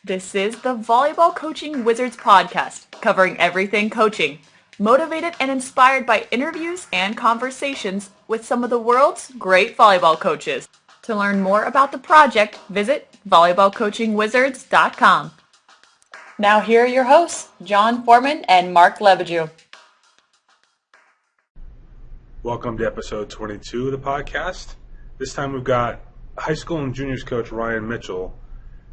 This is the Volleyball Coaching Wizards Podcast, covering everything coaching, motivated and inspired by interviews and conversations with some of the world's great volleyball coaches. To learn more about the project, visit volleyballcoachingwizards.com. Now here are your hosts, John Foreman and Mark Lebedew. Welcome to episode 22 of the podcast. This time we've got high school and juniors coach Ryan Mitchell,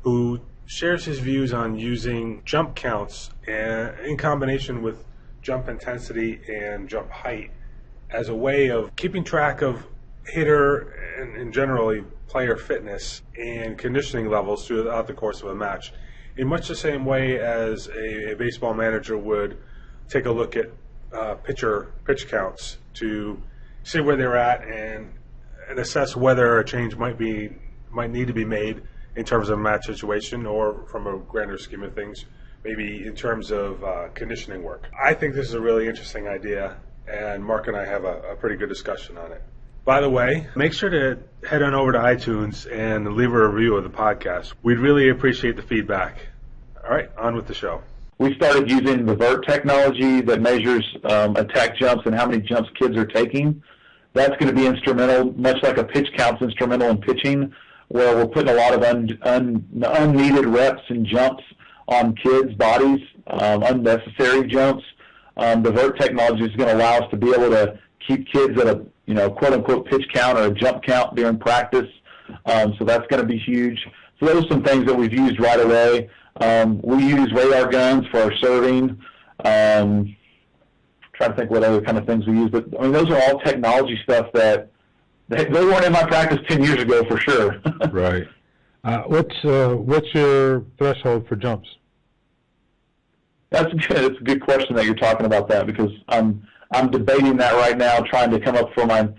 who shares his views on using jump counts and in combination with jump intensity and jump height as a way of keeping track of hitter and generally player fitness and conditioning levels throughout the course of a match, in much the same way as a baseball manager would take a look at pitch counts to see where they're at and assess whether a change might need to be made in terms of a match situation, or from a grander scheme of things, maybe in terms of conditioning work. I think this is a really interesting idea, and Mark and I have a pretty good discussion on it. By the way, make sure to head on over to iTunes and leave a review of the podcast. We'd really appreciate the feedback. All right, on with the show. We started using the VERT technology that measures attack jumps and how many jumps kids are taking. That's going to be instrumental, much like a pitch count's instrumental in pitching, where we're putting a lot of unneeded reps and jumps on kids' bodies, unnecessary jumps. The VERT technology is going to allow us to be able to keep kids at a quote-unquote pitch count or a jump count during practice. So that's going to be huge. So those are some things that we've used right away. We use radar guns for our serving. Trying to think what other kind of things we use, but I mean those are all technology stuff that they weren't in my practice 10 years ago for sure. Right. What's your threshold for jumps? That's good. It's a good question that you're talking about that, because I'm debating that right now, trying to come up for my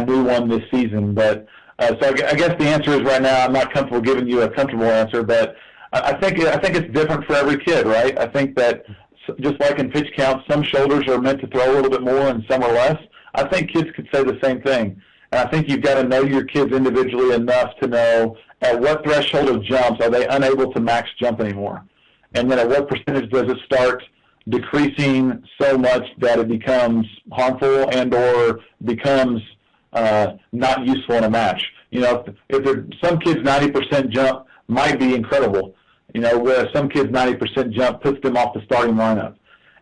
new one this season. But so I guess the answer is right now I'm not comfortable giving you a comfortable answer, but I think it's different for every kid, right? I think that just like in pitch counts, some shoulders are meant to throw a little bit more and some are less. I think kids could say the same thing. And I think you've got to know your kids individually enough to know at what threshold of jumps are they unable to max jump anymore. And then at what percentage does it start decreasing so much that it becomes harmful and or becomes not useful in a match. If some kids 90% jump might be incredible, where some kids 90% jump puts them off the starting lineup.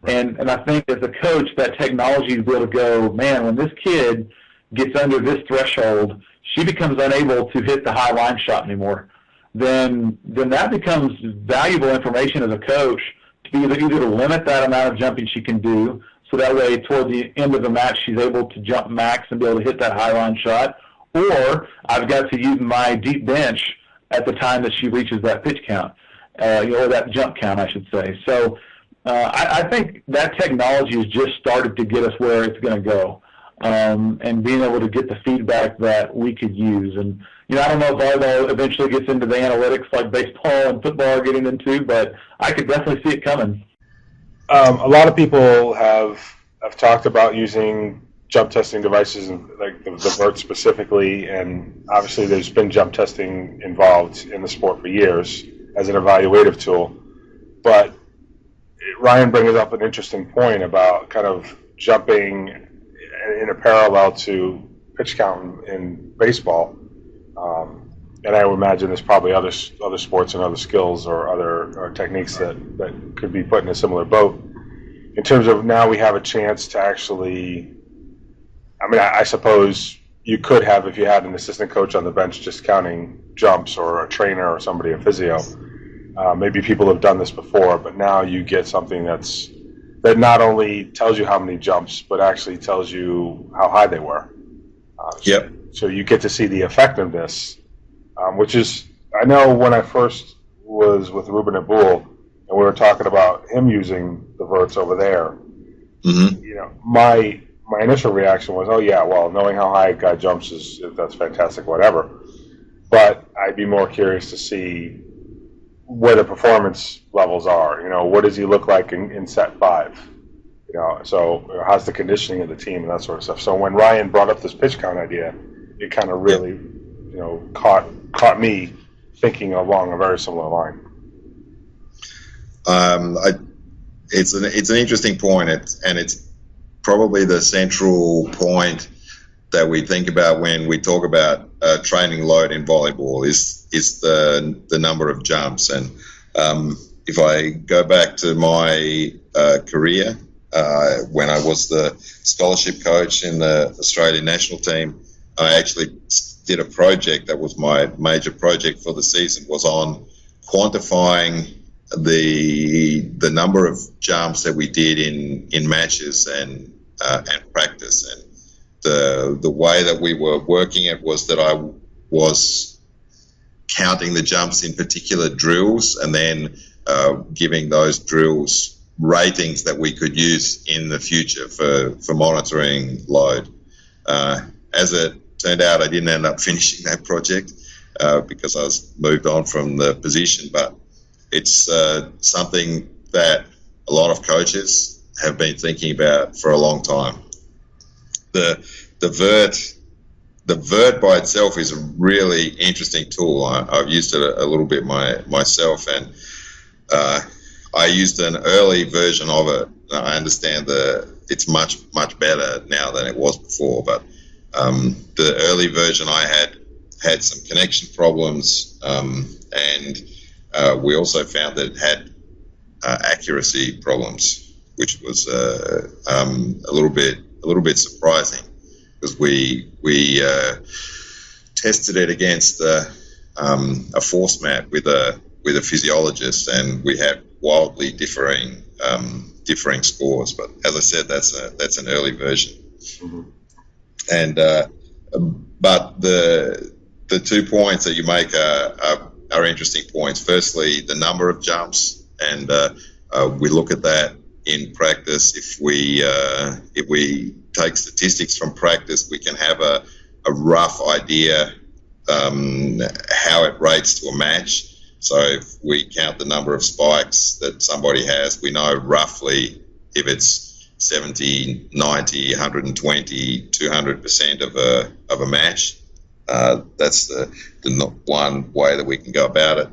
And I think as a coach, that technology to be able to go, man, when this kid gets under this threshold, she becomes unable to hit the high line shot anymore, then that becomes valuable information as a coach to be either to limit that amount of jumping she can do, so that way toward the end of the match she's able to jump max and be able to hit that high line shot, or I've got to use my deep bench at the time that she reaches that pitch count, or that jump count, I should say. So I think that technology has just started to get us where it's going to go. And being able to get the feedback that we could use. And, I don't know if volleyball eventually gets into the analytics like baseball and football are getting into, but I could definitely see it coming. A lot of people have talked about using jump testing devices, like the VERT specifically, and obviously there's been jump testing involved in the sport for years as an evaluative tool. But Ryan brings up an interesting point about kind of jumping in a parallel to pitch count in baseball, and I would imagine there's probably other sports and other skills or other techniques that could be put in a similar boat. In terms of now we have a chance to actually, I suppose you could have, if you had an assistant coach on the bench just counting jumps, or a trainer or somebody, a physio. Maybe people have done this before, but now you get something that not only tells you how many jumps, but actually tells you how high they were. Yep. So you get to see the effectiveness, which is, I know when I first was with Ruben and Boole, and we were talking about him using the VERTs over there, my initial reaction was, oh yeah, well, knowing how high a guy jumps that's fantastic, whatever. But I'd be more curious to see where the performance levels are. What does he look like in set 5? So how's the conditioning of the team and that sort of stuff. So when Ryan brought up this pitch count idea, it kind of really, caught me thinking along a very similar line. It's an interesting point, and it's probably the central point that we think about when we talk about training load in volleyball is the number of jumps. And if I go back to my career, when I was the scholarship coach in the Australian national team, I actually did a project that was my major project for the season, was on quantifying the number of jumps that we did in matches and practice. And the way that we were working it was that I was counting the jumps in particular drills and then giving those drills ratings that we could use in the future for monitoring load. As it turned out, I didn't end up finishing that project because I was moved on from the position, but it's something that a lot of coaches have been thinking about for a long time. The vert by itself is a really interesting tool. I've used it a little bit myself, and I used an early version of it. I understand it's much better now than it was before, but the early version I had some connection problems, and we also found that it had accuracy problems, which was a little bit surprising, because we tested it against a force mat with a physiologist, and we had wildly differing scores. But as I said, that's an early version. Mm-hmm. And but the 2 points that you make are interesting points. Firstly, the number of jumps, and we look at that in practice. If we take statistics from practice, we can have a rough idea how it rates to a match. So if we count the number of spikes that somebody has, we know roughly if it's 70, 90, 120, 200% of a match. That's the one way that we can go about it.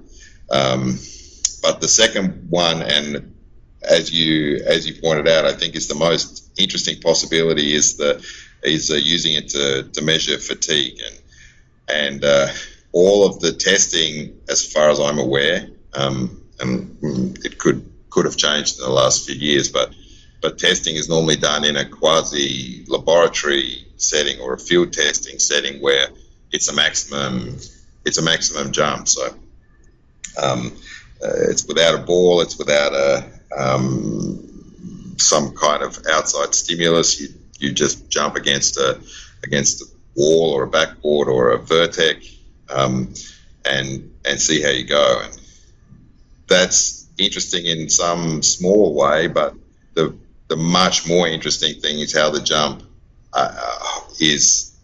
But the second one, and as you pointed out, I think is the most interesting possibility, is using it to measure fatigue, and all of the testing, as far as I'm aware, and it could have changed in the last few years, but testing is normally done in a quasi laboratory setting or a field testing setting where it's a maximum jump. So it's without a ball, it's without some kind of outside stimulus. You just jump against a wall or a backboard or a vertex, and see how you go. And that's interesting in some small way, but the much more interesting thing is how the jump is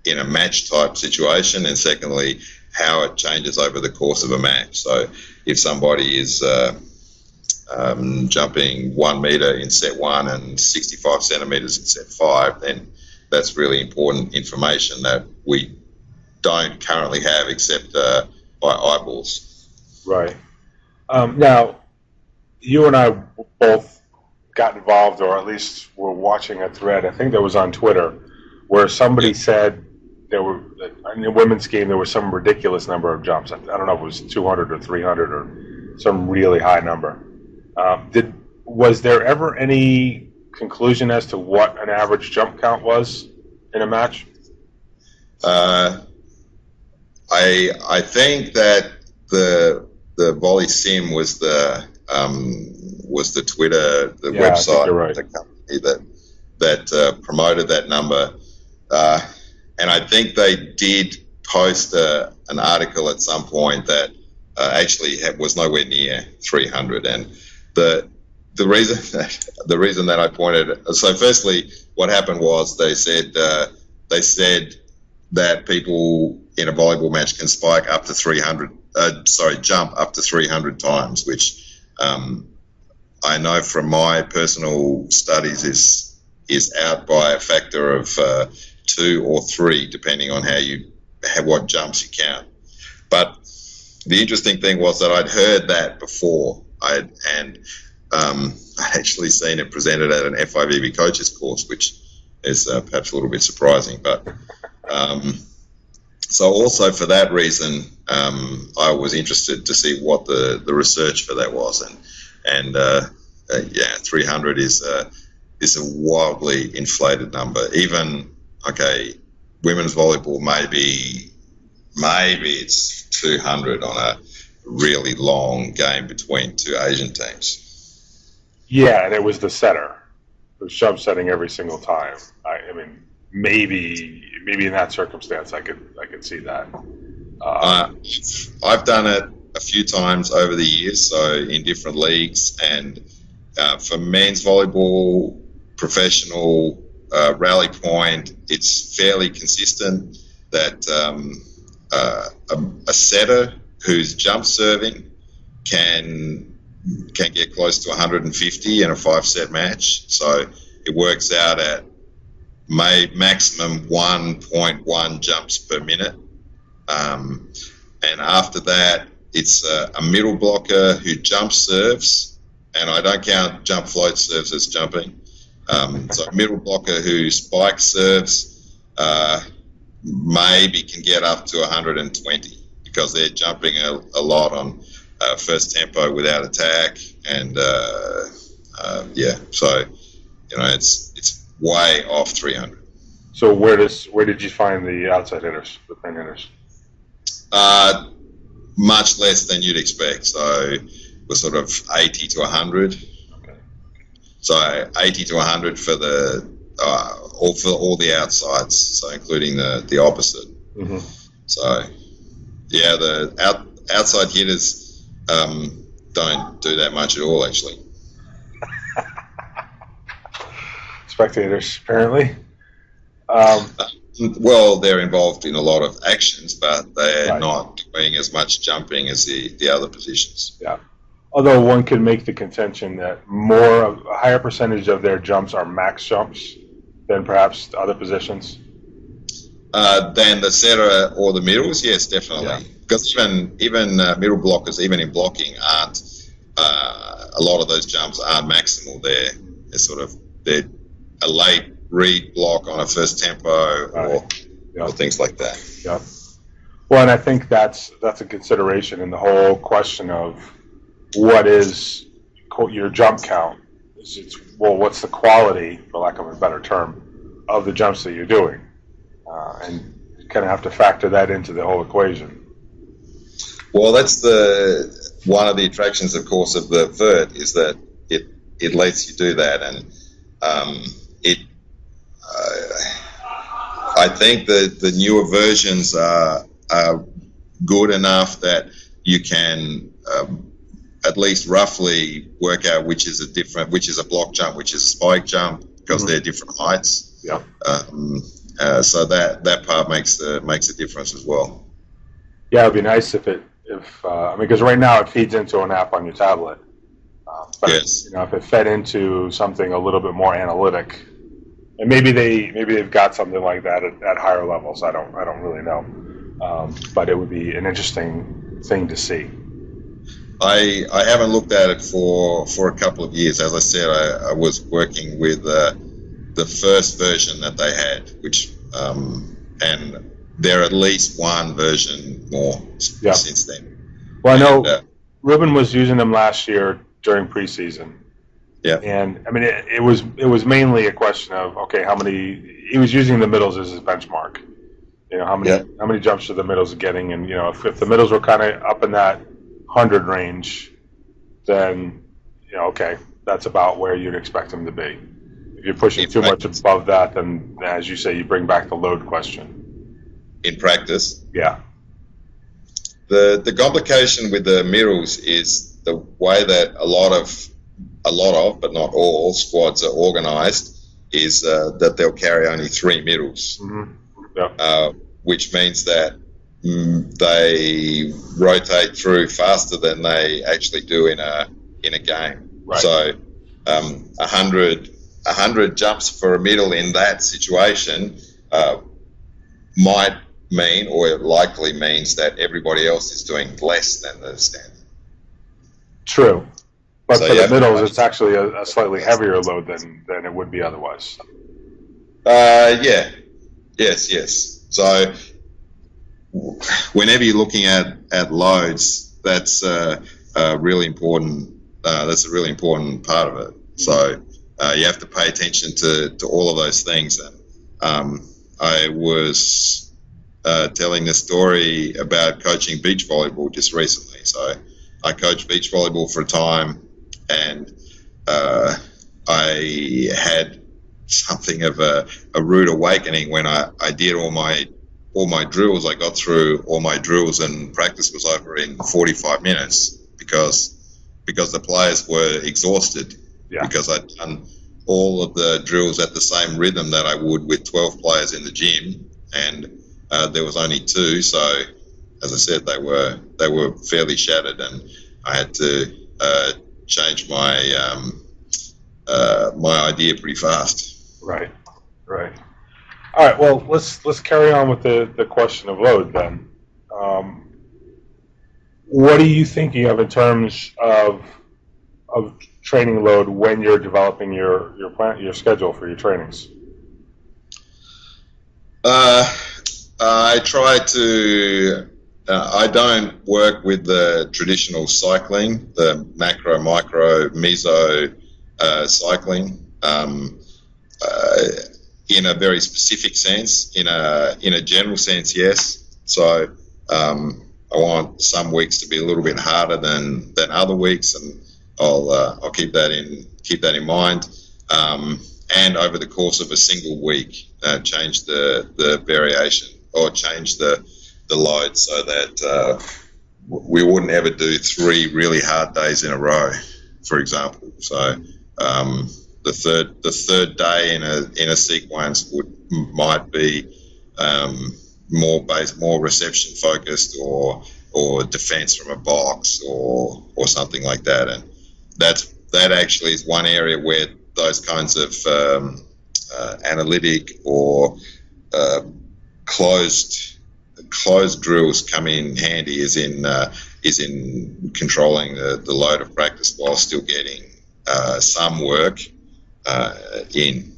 in a match type situation, and secondly, how it changes over the course of a match. So if somebody is jumping 1 meter in set 1 and 65 centimeters in set 5, then that's really important information that we don't currently have except by eyeballs. Right. Now, you and I both got involved, or at least were watching a thread, I think that was on Twitter, where somebody said in the women's game there was some ridiculous number of jumps. I don't know if it was 200 or 300 or some really high number. Was there ever any conclusion as to what an average jump count was in a match? I think that the Volley Sim was the Twitter, the website, right, the company that promoted that number, and I think they did post an article at some point that actually was nowhere near 300. And the reason that I pointed, so firstly, what happened was they said that people in a volleyball match can spike up to 300, jump up to 300 times, which I know from my personal studies is out by a factor of 2 or 3, depending on what jumps you count. But the interesting thing was that I'd heard that before. I'd actually seen it presented at an FIVB coaches course, which is perhaps a little bit surprising. But so also for that reason, I was interested to see what the research for that was, and 300 is a wildly inflated number. Even women's volleyball maybe it's 200 on a really long game between two Asian teams. Yeah, and it was the setter who's jump setting every single time. I mean, maybe in that circumstance, I could see that. I've done it a few times over the years, so in different leagues, and for men's volleyball, professional rally point, it's fairly consistent that a setter who's jump serving can get close to 150 in a 5-set match. So it works out at maximum 1.1 jumps per minute. And after that, it's a middle blocker who jump serves, and I don't count jump float serves as jumping. So a middle blocker who spike serves maybe can get up to 120 because they're jumping a lot on first tempo without attack, and so it's way off 300. So where did you find the outside hitters, the pin hitters? Much less than you'd expect. So we're sort of 80 to 100. Okay. So 80 to 100 for all the outsides, so including the opposite. Mm-hmm. So yeah, the outside hitters don't do that much at all, actually. Spectators, apparently. Well, they're involved in a lot of actions, but they're Right. not doing as much jumping as the other positions. Yeah. Although one could make the contention that a higher percentage of their jumps are max jumps than perhaps the other positions. Than the setter or the middles, yes, definitely. Yeah. Because even middle blockers, even in blocking, aren't a lot of those jumps aren't maximal. They're a late read block on a first tempo or things like that. Yeah. Well, and I think that's a consideration in the whole question of what is your jump count. What's the quality, for lack of a better term, of the jumps that you're doing, and you kind of have to factor that into the whole equation. Well, that's one of the attractions, of course, of the vert is that it lets you do that, and I think that the newer versions are good enough that you can at least roughly work out which is a block jump, which is a spike jump, because Mm-hmm. they're different heights. Yeah. So that part makes a difference as well. Yeah, it'd be nice because right now it feeds into an app on your tablet. But Yes. if it fed into something a little bit more analytic, and maybe they've got something like that at higher levels. I don't really know, but it would be an interesting thing to see. I haven't looked at it for a couple of years. As I said, I was working with the first version that they had, which and they're at least one version more since then. Well, I know Ruben was using them last year during preseason. Yeah. And I mean, it was mainly a question of how many he was using the middles as his benchmark. How many jumps are the middles getting, and if the middles were kind of up in that 100 range, then that's about where you'd expect them to be. If you're pushing too much above that, then as you say, you bring back the load question. In practice, Yeah. the complication with the middles is the way that a lot of but not all squads are organized is that they'll carry only 3 middles, Mm-hmm. Yeah. which means that they rotate through faster than they actually do in a game. Right. So 100 jumps for a middle in that situation might mean, or it likely means, that everybody else is doing less than the standard. True. But So for you the have to middles, punch. it's actually a slightly heavier load than it would be otherwise. Yeah. Yes. So whenever you're looking at loads, that's really important. That's a really important part of it. So you have to pay attention to all of those things. And I was telling the story about coaching beach volleyball just recently. So I coached beach volleyball for a time, and I had something of a rude awakening when I did all my drills. I got through all my drills, and practice was over in 45 minutes because the players were exhausted. Yeah. Because I'd done all of the drills at the same rhythm that I would with 12 players in the gym, and there was only 2. So, as I said, they were fairly shattered, and I had to change my my idea pretty fast. Right. All right. Well, let's carry on with the question of load then. What are you thinking of in terms of training load when you're developing your plan, your schedule for your trainings? I try to. I don't work with the traditional cycling, the macro, micro, meso cycling. In a very specific sense, in a general sense, yes. So I want some weeks to be a little bit harder than other weeks, and I'll keep that in mind. And over the course of a single week, change the variation or change the load so that we wouldn't ever do 3 really hard days in a row, for example. So the third day in a sequence might be more reception focused or defense from a box or something like that. And that actually is one area where those kinds of analytic or closed drills come in handy, is in controlling the load of practice while still getting some work in.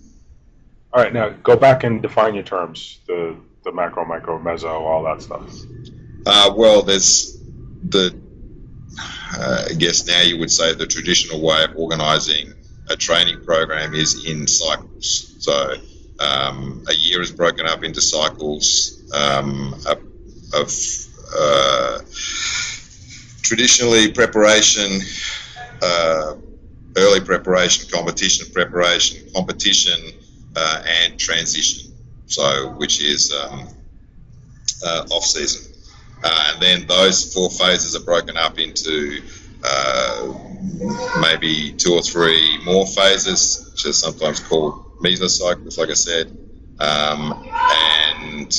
All right, now go back and define your terms, the macro, micro, meso, all that stuff. Well, there's I guess now you would say the traditional way of organising a training program is in cycles. So a year is broken up into cycles of traditionally preparation, early preparation, competition, and transition. So, which is off season, and then those 4 phases are broken up into maybe 2 or 3 more phases, which are sometimes called mesocycles, like I said, and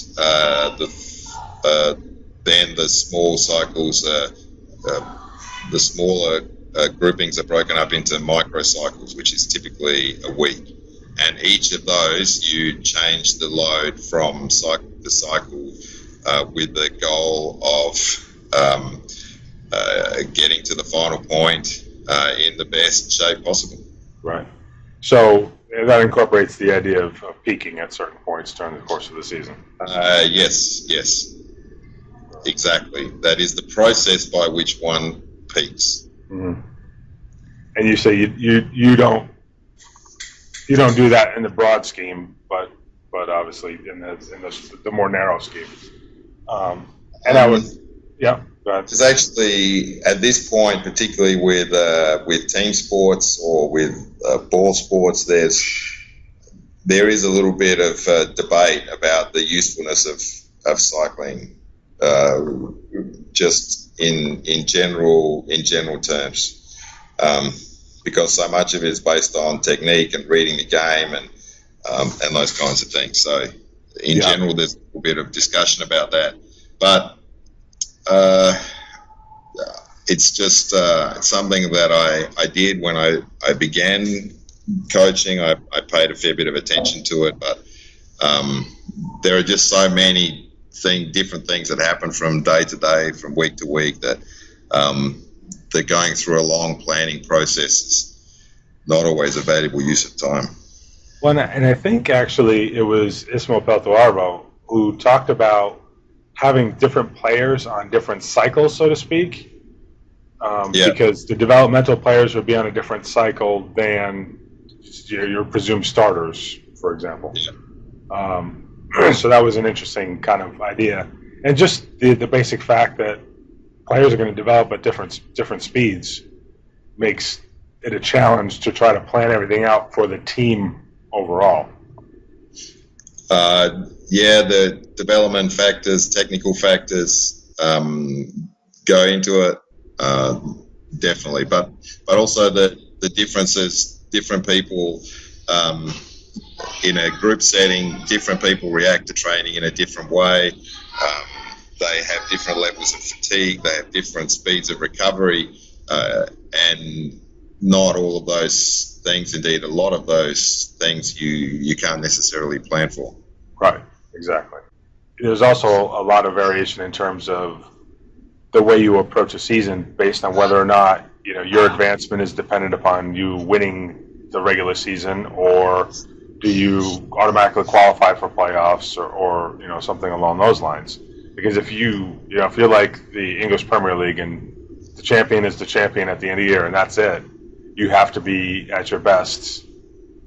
then the small cycles, the smaller groupings are broken up into microcycles, which is typically a week. And each of those, you change the load from cycle to cycle with the goal of getting to the final point in the best shape possible. Right. So that incorporates the idea of peaking at certain points during the course of the season. Yes. Exactly. That is the process by which one peaks. Mm-hmm. And you say you don't do that in the broad scheme, but obviously in the more narrow scheme. And I would, yeah. Go ahead. Because actually, at this point, particularly with team sports or with ball sports, there is a little bit of debate about the usefulness of cycling, just in general terms. Because so much of it is based on technique and reading the game and those kinds of things. So in general, there's a little bit of discussion about that. But it's just something that I did when I began coaching. I paid a fair bit of attention to it, but there are just so many different things that happen from day to day, from week to week, that that going through a long planning process is not always a valuable use of time. Well, and I think actually it was Ismail Peltoarbo who talked about having different players on different cycles, so to speak, because the developmental players would be on a different cycle than your presumed starters, for example. Yeah. So that was an interesting kind of idea. And just the basic fact that players are going to develop at different speeds makes it a challenge to try to plan everything out for the team overall. The development factors, technical factors go into it, definitely. But also the differences, different people in a group setting, different people react to training in a different way. They have different levels of fatigue. They have different speeds of recovery, and not all of those things, indeed, a lot of those things you can't necessarily plan for. Right, exactly. There's also a lot of variation in terms of the way you approach a season based on whether or not your advancement is dependent upon you winning the regular season, or do you automatically qualify for playoffs or something along those lines. Because if if you're like the English Premier League and the champion is the champion at the end of the year and that's it, you have to be at your best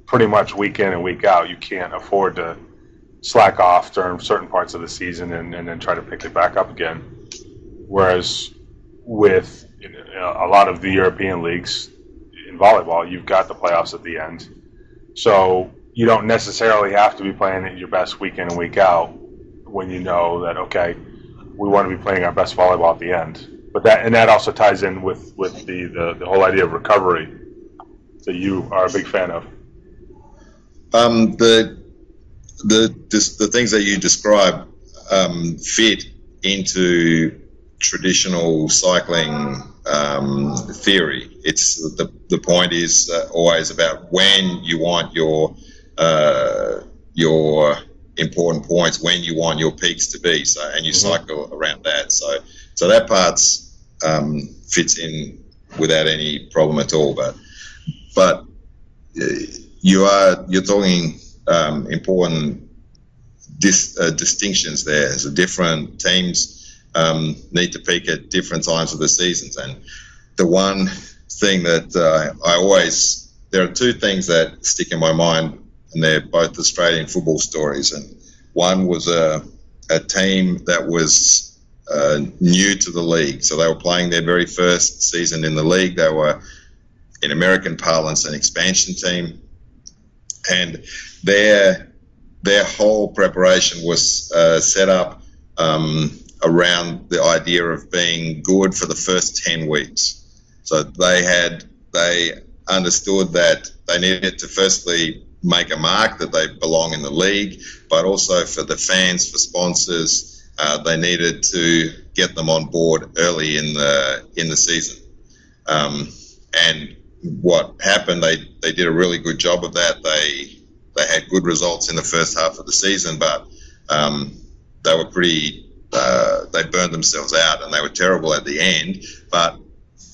pretty much week in and week out. You can't afford to slack off during certain parts of the season and then try to pick it back up again. Whereas with a lot of the European leagues in volleyball, you've got the playoffs at the end. So you don't necessarily have to be playing at your best week in and week out when you know that, okay, we want to be playing our best volleyball at the end. But that also ties in with the whole idea of recovery that you are a big fan of. The things that you describe fit into traditional cycling theory. It's the point is always about when you want your important points, when you want your peaks to be, and you cycle around that. So that part's fits in without any problem at all. But you're talking important distinctions there. So different teams need to peak at different times of the seasons, and the one thing that there are two things that stick in my mind, and they're both Australian football stories. And one was a team that was new to the league, so they were playing their very first season in the league. They were, in American parlance, an expansion team, and their whole preparation was set up around the idea of being good for the first 10 weeks. So they understood that they needed to firstly make a mark that they belong in the league, but also for the fans, for sponsors, they needed to get them on board early in the season. And what happened, they did a really good job of that. They had good results in the first half of the season, but they were they burned themselves out and they were terrible at the end. But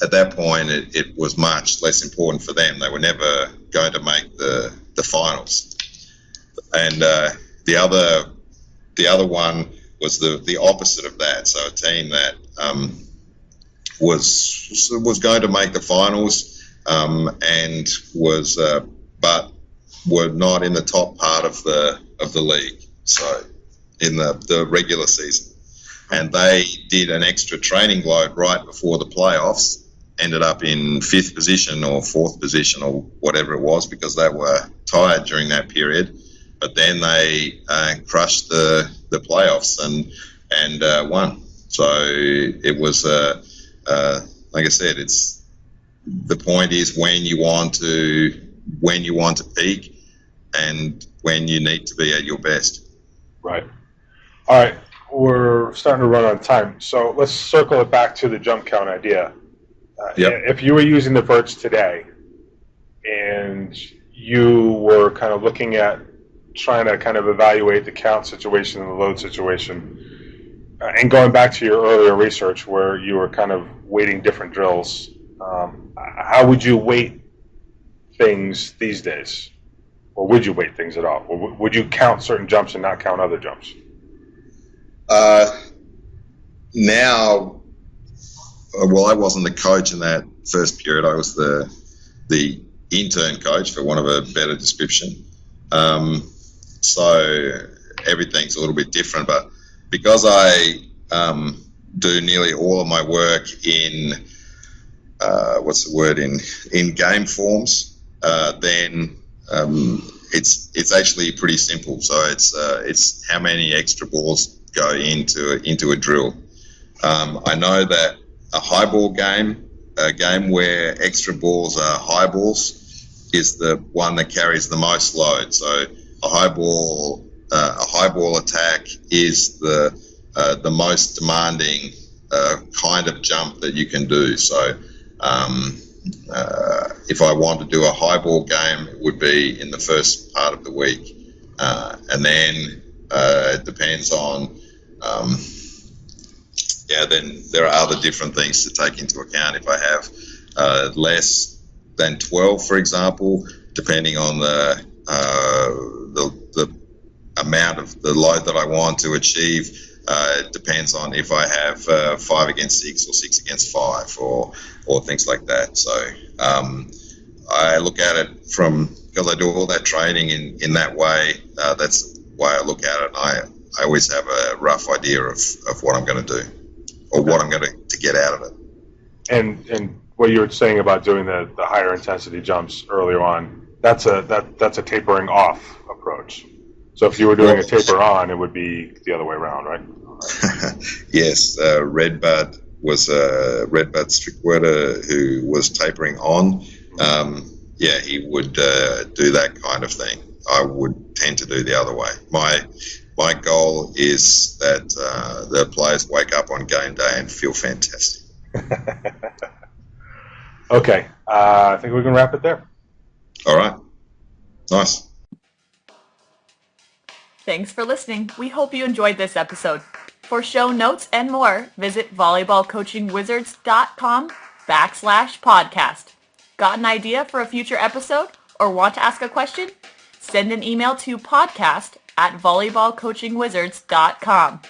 at that point, it was much less important for them. They were never going to make the finals. And the other one was the opposite of that. So a team that was going to make the finals and was but were not in the top part of the league. So in the regular season. And they did an extra training load right before the playoffs, ended up in 5th position or 4th position or whatever it was, because they were tired during that period. But then they crushed the playoffs and won. So it was, like I said, it's the point is when you want to peak and when you need to be at your best. Right. All right. We're starting to run out of time, so let's circle it back to the jump count idea. If you were using the verts today and you were kind of looking at trying to kind of evaluate the count situation and the load situation, and going back to your earlier research where you were kind of weighting different drills How would you weight things these days? Or would you weight things at all? Or would you count certain jumps and not count other jumps? Now, well, I wasn't the coach in that first period. I was the intern coach, for want of a better description. So everything's a little bit different. But because I do nearly all of my work in in game forms, then it's actually pretty simple. So it's how many extra balls go into a drill. I know that a high ball game, a game where extra balls are high balls, is the one that carries the most load. So a high ball attack is the most demanding kind of jump that you can do. So if I want to do a high ball game, it would be in the first part of the week, and then it depends on. Then there are other different things to take into account. If I have less than 12, for example, depending on the amount of the load that I want to achieve, it depends on if I have 5 against 6 or 6 against 5 or things like that. So I look at it because I do all that training in that way. That's why I look at it. I always have a rough idea of what I'm going to do or what I'm going to get out of it. And what you were saying about doing the higher intensity jumps earlier on, that's a tapering off approach. So if you were doing a taper on, it would be the other way around, right? Yes, Redbud Strickwerder, who was tapering on. He would do that kind of thing. I would tend to do the other way. My goal is that the players wake up on game day and feel fantastic. Okay, I think we can wrap it there. All right. Nice. Thanks for listening. We hope you enjoyed this episode. For show notes and more, visit volleyballcoachingwizards.com/podcast. Got an idea for a future episode or want to ask a question? Send an email to podcast@volleyballcoachingwizards.com.